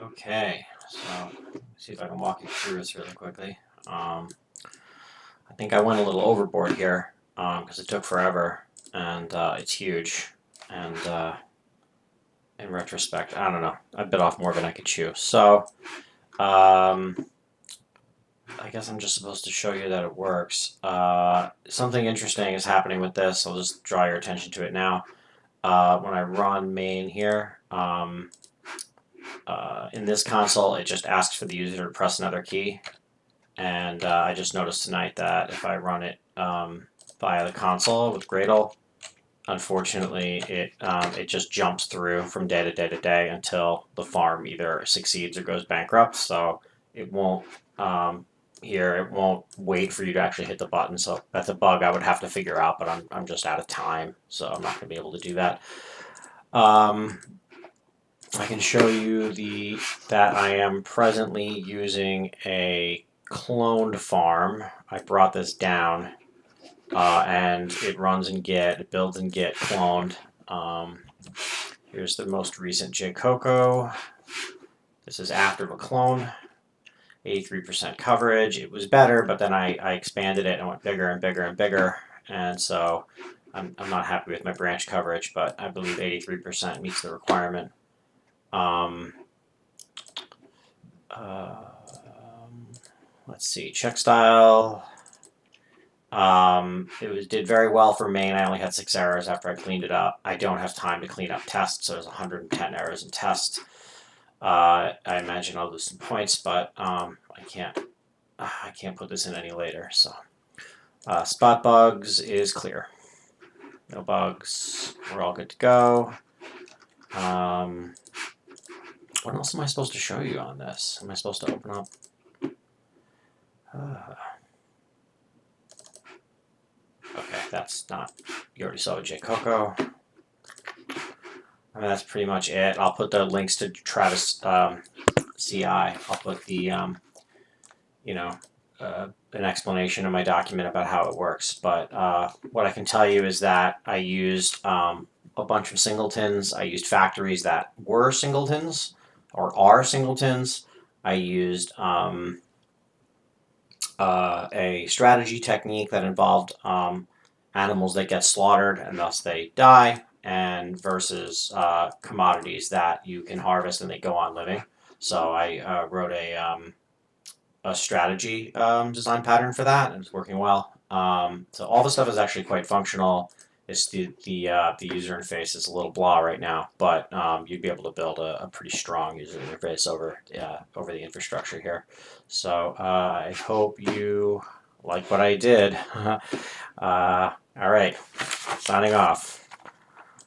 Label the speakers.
Speaker 1: Okay, so see if I can walk you through this really quickly. I think I went a little overboard here because it took forever, and it's huge. And in retrospect, I don't know. I bit off more than I could chew. So I guess I'm just supposed to show you that it works. Something interesting is happening with this. I'll just draw your attention to it now. When I run main here, in this console, it just asks for the user to press another key. And I just noticed tonight that if I run it via the console with Gradle, unfortunately, it just jumps through from day to day to day until the farm either succeeds or goes bankrupt. So it won't it won't wait for you to actually hit the button. So that's a bug I would have to figure out, but I'm just out of time, so I'm not going to be able to do that. I can show you that I am presently using a cloned farm. I brought this down, and it runs in Git, it builds in Git cloned. Here's the most recent JCoco. This is after the clone. 83% coverage. It was better, but then I expanded it and went bigger and bigger and bigger, and so I'm not happy with my branch coverage, but I believe 83% meets the requirement. Let's see, check style. It did very well for main. I only had 6 errors after I cleaned it up. I don't have time to clean up tests, so there's 110 errors in test. I imagine I'll lose some points, but I can't put this in any later. So spot bugs is clear. No bugs. We're all good to go. What else am I supposed to show you on this? Am I supposed to open up? Okay, that's not. You already saw JCoco. I mean, that's pretty much it. I'll put the links to Travis CI. I'll put the an explanation in my document about how it works. But what I can tell you is that I used a bunch of singletons. I used factories that were singletons or are singletons. I used a strategy technique that involved animals that get slaughtered and thus they die, and versus commodities that you can harvest and they go on living. So I wrote a strategy design pattern for that, and it's working well. So all the stuff is actually quite functional. It's the user interface is a little blah right now, but you'd be able to build a pretty strong user interface over the infrastructure here. So I hope you like what I did. All right, signing off.